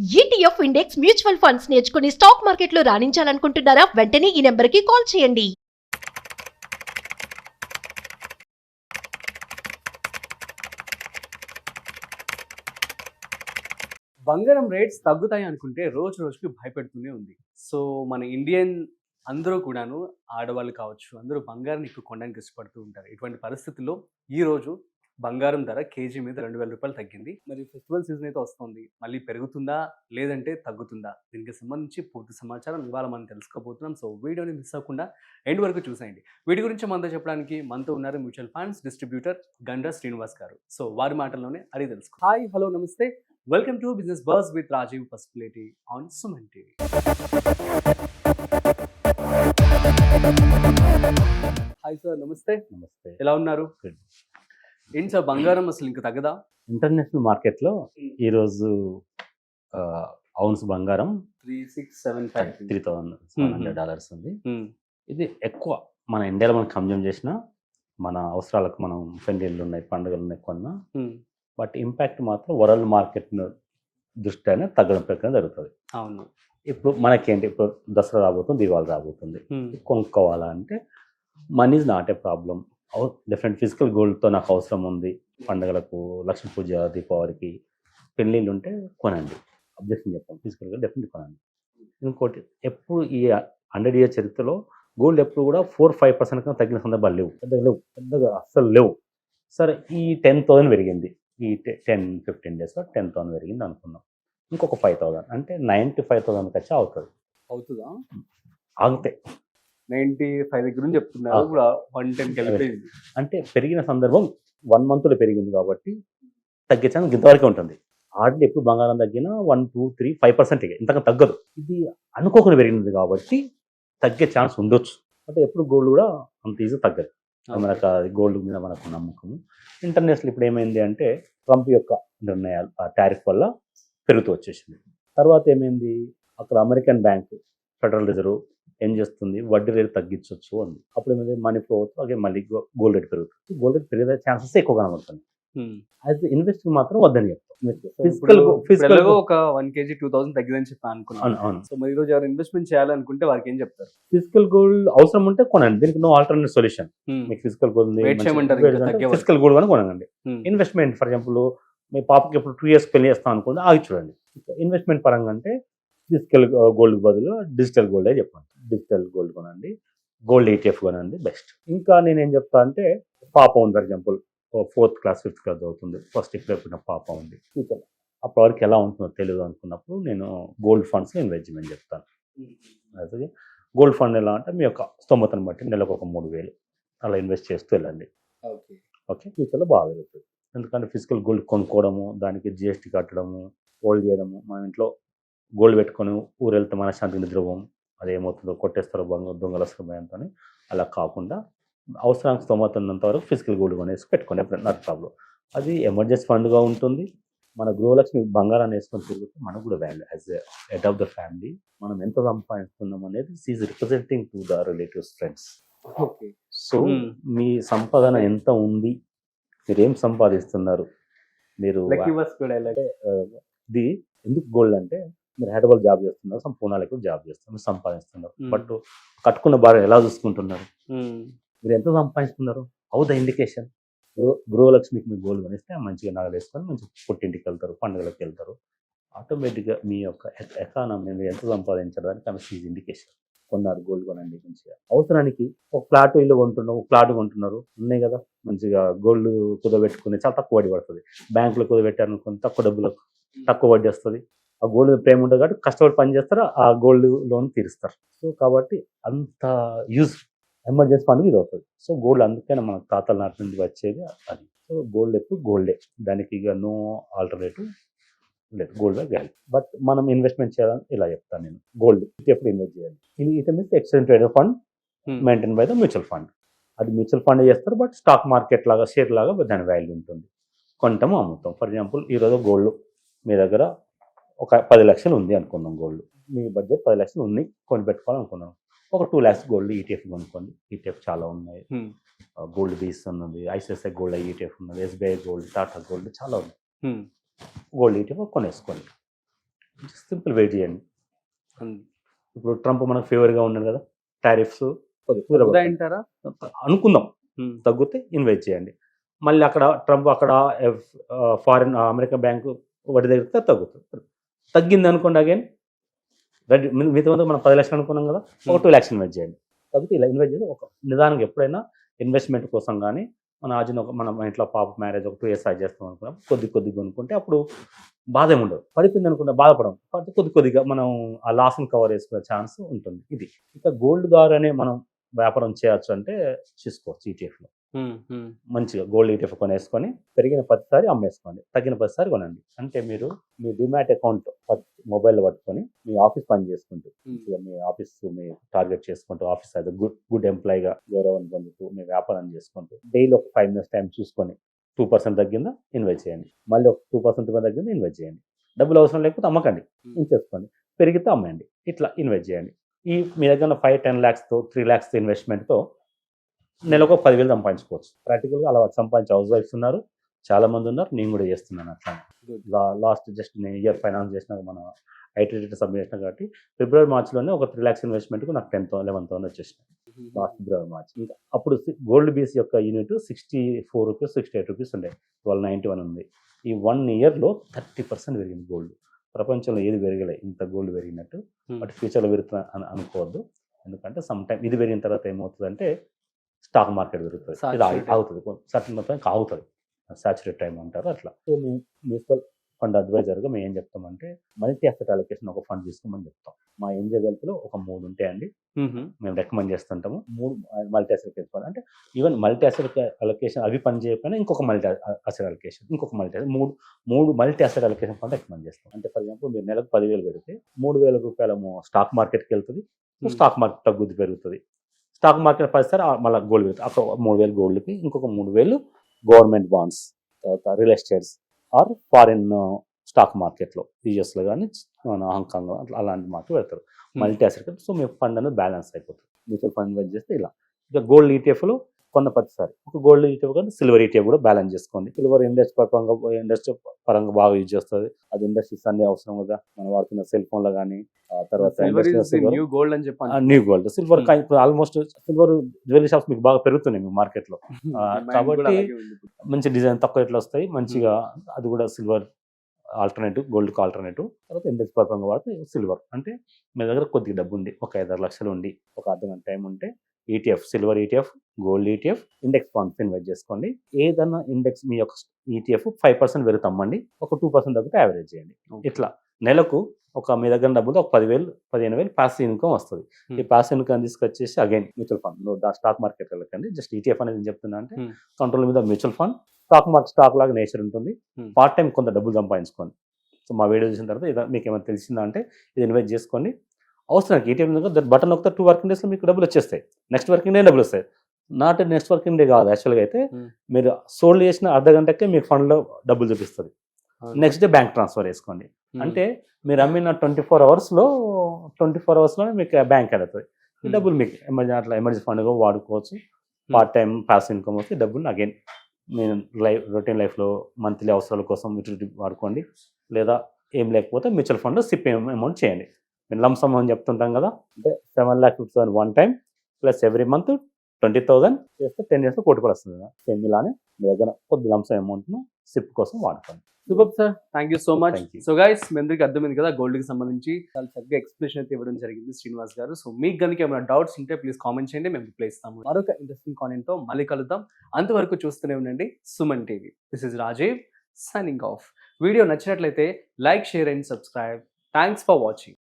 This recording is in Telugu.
ఈటీఎఫ్ ఇండెక్స్ మ్యూచువల్ ఫండ్స్ నేర్చుకుని స్టాక్ మార్కెట్లో రాణించాలనుకుంటున్నారా? వెంటనే ఈ నెంబర్కి కాల్ చేయండి. బంగారం రేట్స్ తగ్గుతాయి అనుకుంటే రోజు రోజుకి భయపెడుతూనే ఉంది. సో, మన ఇండియన్ అందరూ కూడాను ఆడవాళ్ళు కావచ్చు, అందరూ బంగారాన్ని ఎక్కువ కొనడానికి ఇష్టపడుతూ ఉంటారు. ఇటువంటి పరిస్థితుల్లో ఈరోజు బంగారం ధర కేజీ మీద ₹2000 తగ్గింది. మరి ఫెస్టివల్ సీజన్ అయితే వస్తుంది. మళ్ళీ పెరుగుతుందా? లేదంటే తగ్గుతుందా? దీనికి సంబంధించి పూర్తి సమాచారం ఇవాళ మనం తెలుసుకోబోతున్నాం. సో, వీడియోని మిస్ అవ్వకుండా ఎండ్ వరకు చూసేయండి. వీటి గురించి మనతో చెప్పడానికి మనతో ఉన్నారు mutual funds distributor Gandra Srinivas గారు. సో, వారి మాటల్లోనే అడిగి తెలుసుకుందాం. హాయ్, హలో, నమస్తే. Welcome to business buzz with Rajiv Pasupuleti on Suman TV. Hi sir, నమస్తే. నమస్తే. ఎలా ఉన్నారు? Good. ఏంటి సార్, బంగారం అసలు ఇంకా తగ్గదా? ఇంటర్నేషనల్ మార్కెట్లో ఈరోజు ఔన్స్ బంగారం 3675. $3,700 ఉంది. ఇది ఎక్కువ మన ఇండియాలో మనం కన్జ్యూమ్ చేసిన మన అవసరాలకు మనం పెళ్లిళ్ళు ఉన్నాయి, పండుగలు ఉన్నాయి కొన్నా, బట్ ఇంపాక్ట్ మాత్రం వరల్డ్ మార్కెట్ దృష్ట్యానే తగ్గడం ప్రకారం జరుగుతుంది. అవును. ఇప్పుడు మనకేంటి, ఇప్పుడు దసరా రాబోతుంది, దీపావళి రాబోతుంది, కొనుక్కోవాలా అంటే money is not a problem. Different physical గోల్డ్తో నాకు అవసరం ఉంది, పండుగలకు, లక్ష్మీ పూజ, దీపావళికి, పెళ్ళిళ్ళు ఉంటే కొనండి, అబ్జెక్షన్ చెప్పాం. ఫిజికల్గా డెఫినెట్గా కొనండి. ఇంకోటి, ఎప్పుడు ఈ 100 year చరిత్రలో గోల్డ్ ఎప్పుడు కూడా 4-5% కన్నా తగ్గిన సందర్భాలు లేవు, పెద్దగా అస్సలు లేవు. సరే, ఈ 10,000 పెరిగింది, ఈ 10-15 daysలో 10,000 పెరిగింది అనుకున్నాం. ఇంకొక 5,000 అంటే 95,000 వచ్చి అవుతుందా? ఆగితే 95 దగ్గర నుంచి చెప్తున్నారు, ఇప్పుడు 110కి వెళ్ళిపోయింది. అంటే పెరిగిన సందర్భం 1 monthలో పెరిగింది కాబట్టి తగ్గే ఛాన్స్ ఇంతవరకే ఉంటుంది. ఆర్డర్ ఎప్పుడు బంగారం తగ్గినా 1, 2, 3, 5% ఇంతగా తగ్గదు. ఇది అనుకోకుండా పెరిగినది కాబట్టి తగ్గే ఛాన్స్ ఉండొచ్చు. అంటే ఎప్పుడు గోల్డ్ కూడా అంత ఈజీ తగ్గదు. మనకు గోల్డ్ మీద మనకు నమ్మకము. ఇంటర్నేషనల్ ఇప్పుడు ఏమైంది అంటే ట్రంప్ యొక్క నిర్ణయాలు, ఆ టారిఫ్ వల్ల పెరుగుతూ వచ్చేసింది. తర్వాత ఏమైంది, అక్కడ అమెరికన్ బ్యాంక్ ఫెడరల్ రిజర్వ్ ఏం చేస్తుంది, వడ్డీ రేటు తగ్గించవచ్చు అంది. అప్పుడు ఏమైంది, మనీ ఫ్లో అవుతుంది, అలాగే మళ్ళీ గోల్డ్ రేట్ పెరుగుతుంది. గోల్డ్ రేట్ పెరిగే ఛాన్సెస్ ఎక్కువ కనబడుతుంది. అయితే ఇన్వెస్టింగ్ మాత్రం వద్దని చెప్తాం. ఫిజికల్ ఒక 1 kg 2000 తగ్గిందని చెప్పి అనుకున్నాను. సో మరి ఈరోజు ఎవరు ఇన్వెస్ట్మెంట్ చేయాలనుకుంటే వారికి ఏం చెప్తారు? ఫిజికల్ గోల్డ్ అవసరం ఉంటే కొనండి, దీనికి నో ఆల్టర్నేట్ సొల్యూషన్. మీకు ఫిజికల్ గోల్డ్ ఫిజికల్ గోల్డ్ కానీ కొనండి. ఇన్వెస్ట్మెంట్ ఫర్ ఎగ్జాంపుల్, మీ పాపకి ఇప్పుడు 2 years పెళ్లి చేస్తాం అనుకుంటే ఆగి చూడండి. ఇన్వెస్ట్మెంట్ పరంగా అంటే ఫిజికల్ గోల్డ్ బదులు డిజిటల్ గోల్డే చెప్పండి. డిజిటల్ గోల్డ్ కొనండి, గోల్డ్ ETF కొనండి బెస్ట్. ఇంకా నేనేం చెప్తా అంటే, పాప ఉంది for example, 4th class 5th class అవుతుంది, ఫస్ట్ ఇప్పుడు ఎప్పుడు పాప ఉంది, ఫ్యూచర్ అప్పటి వరకు ఎలా ఉంటుందో తెలియదు అనుకున్నప్పుడు నేను గోల్డ్ ఫండ్స్లో ఇన్వెస్ట్మెంట్ చెప్తాను. అయితే గోల్డ్ ఫండ్ ఎలా అంటే మీ యొక్క స్తోమతను బట్టి నెలకు ఒక 3,000 అలా ఇన్వెస్ట్ చేస్తూ వెళ్ళండి. ఓకే, ఫ్యూచర్లో బాగా పెరుగుతుంది. ఎందుకంటే ఫిజికల్ గోల్డ్ కొనుక్కోవడము, దానికి GST కట్టడము, హోల్డ్ చేయడము, మన ఇంట్లో గోల్డ్ పెట్టుకొని ఊరు వెళ్తే మన శాంతి నిద్రపోం, అదేమవుతుందో కొట్టేస్తారో దొంగల సమయంతో, అలా కాకుండా అవసరానికి స్తోమత ఉన్నంత వరకు ఫిజికల్ గోల్డ్ కొనేసి పెట్టుకోండి, నాకు ప్రాబ్లం. అది ఎమర్జెన్సీ ఫండ్గా ఉంటుంది. మన గృహలక్ష్మి బంగారాన్ని వేసుకొని తిరిగితే మనకు కూడా value as a head of the family. మనం ఎంత సంపాదిస్తున్నాం అనేది is representing to the relatives, friends. Okay. So మీ సంపాదన ఎంత ఉంది, మీరు ఏం సంపాదిస్తున్నారు, మీరు ఇది ఎందుకు గోల్డ్ అంటే, మీరు హైదరాబాద్ జాబ్ చేస్తున్నారు, పూనాలో కూడా జాబ్ చేస్తున్నారు, సంపాదిస్తున్నారు, బట్ కట్టుకున్న భార్య ఎలా చూసుకుంటున్నారు, మీరు ఎంత సంపాదిస్తున్నారు, హౌ ద ఇండికేషన్. గృహలక్ష్మికి మీరు గోల్డ్ కొనిస్తే మంచిగా నగలు వేసుకొని మంచి పుట్టింటికి వెళ్తారు, పండుగలకు వెళ్తారు. ఆటోమేటిక్గా మీ యొక్క ఎకానమీ మీరు ఎంత సంపాదించడానికి ఆమె ఈజ్ ఇండికేషన్. కొన్నారు గోల్డ్ కొనండి మంచిగా. అవసరానికి ఒక ఫ్లాట్ ఇల్లు కొంటున్నారు, ఒక ఫ్లాట్ కొంటున్నారు, ఉన్నాయి కదా, మంచిగా గోల్డ్ కుదబెట్టుకుని చాలా తక్కువ వడ్డీ పడుతుంది. బ్యాంకులో కుదబెట్టారనుకుని తక్కువ డబ్బులకు తక్కువ వడ్డీ వస్తుంది. ఆ గోల్డ్ ప్రేమ ఉంటుంది కాబట్టి కష్టపడి పని చేస్తారు, ఆ గోల్డ్ లోన్ తీరుస్తారు. సో కాబట్టి అంత యూజ్ ఎమర్జెన్సీ ఫండ్ ఇది అవుతుంది. సో గోల్డ్ అందుకనే మన తాతల నాటి నుండి వచ్చేది అది. సో గోల్డ్ ఎప్పుడు గోల్డే, దానికి ఇక నో ఆల్టర్నేటివ్ లేదు, గోల్డ్ వాల్యూ. బట్ మనం ఇన్వెస్ట్మెంట్ చేయాలని ఇలా చెప్తాను నేను, గోల్డ్ ఎప్పుడు ఇన్వెస్ట్ చేయాలి. ఇది means exchange traded fund maintain by the mutual fund. అది మ్యూచువల్ ఫండ్ చేస్తారు, బట్ స్టాక్ మార్కెట్ లాగా, షేర్ లాగా దాని వాల్యూ ఉంటుంది. కొంటాము, అమ్ముతాం. ఫర్ ఎగ్జాంపుల్ ఈరోజు గోల్డ్ మీ దగ్గర ఒక 10 లక్షలు ఉంది అనుకుందాం, గోల్డ్ మీ బడ్జెట్ 10 లక్షలు ఉంది, కొని పెట్టుకోవాలనుకున్నాం. ఒక 2 lakhs గోల్డ్ ETF కొనుక్కోండి. ETF చాలా ఉన్నాయి, గోల్డ్ బీస్ ఉన్నది, ICICI గోల్డ్ ETF ఉన్నది, SBI గోల్డ్, టాటా గోల్డ్ చాలా ఉంది. Gold ETF కొనేసుకోండి. సింపుల్ వెయిట్ చేయండి. ఉమ్. ఇప్పుడు ట్రంప్ మనకు ఫేవర్గా ఉన్నాడు కదా, టారిఫ్స్ తగ్గుతాయంటారా? అనుకుందాం, ఉమ్. తగ్గితే ఇన్వెస్ట్ చేయండి. మళ్ళీ అక్కడ ట్రంప్ అక్కడ ఫారిన్ అమెరికా బ్యాంకు వడ్డీ దగ్గర తగ్గుతుంది. తగ్గింది అనుకోండి అగైన్ మిగతా మనం 10 లక్షలు అనుకున్నాం కదా, ఒక 2 lakhs ఇన్వెస్ట్ చేయండి. తగ్గితే ఇలా ఇన్వెస్ట్ చేసి ఒక నిదానంగా ఎప్పుడైనా ఇన్వెస్ట్మెంట్ కోసం కానీ మన ఇంట్లో పాప మ్యారేజ్ ఒక 2 years చేస్తాం అనుకున్నాం, కొద్దిగా కొనుక్కుంటే అప్పుడు బాధ ఏమి ఉండదు. పడిపోయింది అనుకుంటే బాధపడం, కాబట్టి కొద్దిగా మనం ఆ లాస్ని కవర్ చేసుకునే ఛాన్స్ ఉంటుంది. ఇది ఇక గోల్డ్ ద్వారానే మనం వ్యాపారం చేయొచ్చు అంటే చూసుకోవచ్చు. ఈటీఎఫ్లో మంచిగా గోల్డ్ ఈటీఎఫ్ కొనేసుకొని పెరిగిన ప్రతిసారి అమ్మేసుకోండి, తగ్గిన ప్రతిసారి కొనండి. అంటే మీరు మీ డిమాట్ అకౌంట్ మొబైల్లో పట్టుకొని మీ ఆఫీస్ పని చేసుకుంటూ మీ ఆఫీస్ మీ టార్గెట్ చేసుకుంటూ ఆఫీస్ అయితే గుడ్ ఎంప్లాయీగా గౌరవాన్ని పొందుతూ మీ వ్యాపారం చేసుకుంటూ డైలీ ఒక 5 minutes టైం చూసుకొని 2% తగ్గిందా ఇన్వెస్ట్ చేయండి, మళ్ళీ ఒక 2% తగ్గిందా ఇన్వెస్ట్ చేయండి. డబ్బులు అవసరం లేకపోతే అమ్మకండి, ఇంకేసుకోండి, పెరిగితే అమ్మండి, ఇట్లా ఇన్వెస్ట్ చేయండి. మీ దగ్గర 5-10 lakhsతో 3 lakhs ఇన్వెస్ట్మెంట్తో నెలకు 10,000 సంపాదించుకోవచ్చు. ప్రాక్టికల్గా అలా సంపాదించే హౌస్ వైఫ్స్ ఉన్నారు, చాలా మంది ఉన్నారు. నేను కూడా చేస్తున్నాను అట్లా. లాస్ట్ జస్ట్ నేను ఇయర్ ఫైనాన్స్ చేసినాక మన ఐటీ రిటర్న్ సబ్మిట్ చేసిన కాబట్టి February Marchలోనే ఒక 3 lakhs ఇన్వెస్ట్మెంట్కు నాకు 10,000-11,000 వచ్చేసినాయి లాస్ట్ February March. ఇంకా అప్పుడు గోల్డ్ బీసీ యొక్క యూనిట్ 64 రూపీస్ 68 రూపీస్ ఉండే, 1291 ఉంది. ఈ 1 yearలో 30% పెరిగింది గోల్డ్. ప్రపంచంలో ఏది పెరగలే ఇంత గోల్డ్ పెరిగినట్టు. బట్ ఫ్యూచర్లో పెరుగుతున్నా అని అనుకోవద్దు, ఎందుకంటే సమ్ టైం ఇది పెరిగిన తర్వాత ఏమవుతుందంటే స్టాక్ మార్కెట్ పెరుగుతుంది, ఇది ఆగుతుంది, సర్టన్ మొత్తం ఆగుతుంది, సాచురేట్ టైం అంటారు అట్లా. సో మేము మ్యూచువల్ ఫండ్ అడ్వైజర్గా మేము ఏం చెప్తామంటే మల్టీ అసెట్ అలొకేషన్ ఒక ఫండ్ తీసుకోమని చెప్తాం. మా ఎన్జే వెల్త్లో ఒక 3 ఉంటాయండి, మేము రికమెండ్ చేస్తుంటాము. 3 మల్టీ అసెట్ ఫండ్ అంటే ఈవెన్ మల్టీ అసెట్ అలొకేషన్ అవి పని చేయకపోయినా ఇంకొక మల్టీ అసెట్ అలొకేషన్, ఇంకొక మూడు multi asset allocation fund recommend చేస్తాం. అంటే ఫర్ ఎగ్జాంపుల్ మీరు నెలకు 10,000 పెడితే 3,000 రూపాయలు స్టాక్ మార్కెట్కి వెళ్తుంది, స్టాక్ మార్కెట్ తగ్గుద్ది పెరుగుతుంది. స్టాక్ మార్కెట్ 10 మళ్ళీ గోల్డ్ పెరుగుతుంది, అక్కడ 3,000 గోల్డ్కి ఇంకొక 3,000 గవర్నమెంట్ బాండ్స్, తర్వాత real estates or foreign stock మార్కెట్లో యూఎస్లో కానీ మన హాంకాంగ్ అలాంటి మార్కెట్ పెడతారు మల్టీ అసెట్. సో మీ ఫండ్ అనేది బ్యాలెన్స్ అయిపోతుంది. మ్యూచువల్ ఫండ్ ఇన్వెస్ట్ చేస్తే ఇలా. ఇక గోల్డ్ ఈటీఎఫ్లో కొన్న ప్రతిసారి ఒక గోల్డ్ ఈటీఎఫ్ కానీ సిల్వర్ ఈటీఎఫ్ కూడా బ్యాలెన్స్ చేసుకోండి. సిల్వర్ ఇండస్ట్రీ పరంగా బాగా యూజ్ చేస్తుంది, అది ఇండస్ట్రీస్ అన్ని అవసరం కదా, మనం వాడుతున్న సెల్ ఫోన్లో కానీ తర్వాత న్యూ గోల్డ్ అని చెప్పి న్యూ గోల్డ్ సిల్వర్ ఇప్పుడు ఆల్మోస్ట్ సిల్వర్ జ్యువెలరీ షాప్స్ మీకు బాగా పెరుగుతున్నాయి మీ మార్కెట్లో. కాబట్టి మంచి డిజైన్ తక్కువ రేట్లో వస్తాయి మంచిగా, అది కూడా సిల్వర్ ఆల్టర్నేటివ్, గోల్డ్కి ఆల్టర్నేటివ్. తర్వాత ఇండెక్స్ పరంగా వాడితే సిల్వర్ అంటే మీ దగ్గర కొద్దిగా డబ్బు ఉండి ఒక 5-6 లక్షలు ఉండి ఒక అర్ధగంట టైం ఉంటే ETF, silver ETF, gold ETF, index funds invest చేసుకోండి. ఏదన్నా ఇండెక్స్ మీ యొక్క ఈటీఎఫ్ 5% పెరుగుతామండి, ఒక 2% తగ్గితే యావరేజ్ చేయండి. ఇట్లా నెలకు ఒక మీ దగ్గర డబ్బులు ఒక 10,000-15,000 పాసివ్ ఇన్కమ్ వస్తుంది. ఈ పాసివ్ ఇన్కమ్ తీసుకొచ్చేసి again mutual fund, stock market వెళ్ళకండి. జస్ట్ ఈటీఎఫ్ అనేది చెప్తున్నా అంటే కంట్రోల్ మీద మ్యూచువల్ ఫండ్, స్టాక్ లాగా నేచర్ ఉంటుంది. పార్ట్ టైం కొంత డబ్బులు సంపాదించుకోండి. సో మా వీడియో చూసిన తర్వాత ఇది మీకు ఏమైనా తెలిసిందా అంటే ఇది ఇన్వెస్ట్ చేసుకోండి. అవసరానికి ఈటీఎఫ్ బటన్ ఒక 2 working daysలో మీకు డబ్బులు వచ్చేస్తాయి, నెక్స్ట్ వర్కింగ్ డే డబ్బులు వస్తాయి. నాట్ నెక్స్ట్ వర్కింగ్ డే కాదు, యాక్చువల్గా అయితే మీరు సోల్డ్ చేసిన అర్ధగంటకే మీకు ఫండ్లో డబ్బులు చూపిస్తుంది. నెక్స్ట్ డే బ్యాంక్ ట్రాన్స్ఫర్ చేసుకోండి. అంటే మీరు అమ్మిన 24 అవర్స్లోనే మీకు బ్యాంక్ అవుతుంది. ఈ డబ్బులు మీకు ఎమర్జెన్సీ ఫండ్గా వాడుకోవచ్చు. పార్ట్ టైం పాసివ్ ఇన్కమ్ వస్తే డబ్బులు అగైన్ మీరు రొటీన్ లైఫ్లో మంత్లీ అవసరాల కోసం యూటిలిటీ వాడుకోండి, లేదా ఏం లేకపోతే మ్యూచువల్ ఫండ్ సిప్ అమౌంట్ చేయండి. మేము లంప్ సమ్ అని చెప్తుంటాం కదా, అంటే 7,50,000 one time plus every month 20,000 చేస్తే 10 years కోటి రూపాయలు వస్తుంది కదా. సేమ్ ఇలానే మీ దగ్గర కొద్ది లంప్ సమ్ అమౌంట్ను సిప్ కోసం వాడుకోండి. Super sir, thank you so much. So guys, మీ అందరికీ అర్థమైంది కదా గోల్డ్కి సంబంధించి చాలా చక్కగా ఎక్స్ప్లెనేషన్ అయితే ఇవ్వడం జరిగింది శ్రీనివాస్ గారు. సో మీకు కనుక ఏమైనా డౌట్స్ ఉంటే ప్లీజ్ కామెంట్ చేయండి, మేము రిప్లై ఇస్తాము. మరొక ఇంట్రెస్టింగ్ కాంటెంట్తో మళ్ళీ కలుద్దాం. అంతవరకు చూస్తూనే ఉండండి Suman TV. This is Rajiv signing off. Video నచ్చినట్లయితే like, share and subscribe. Thanks for watching.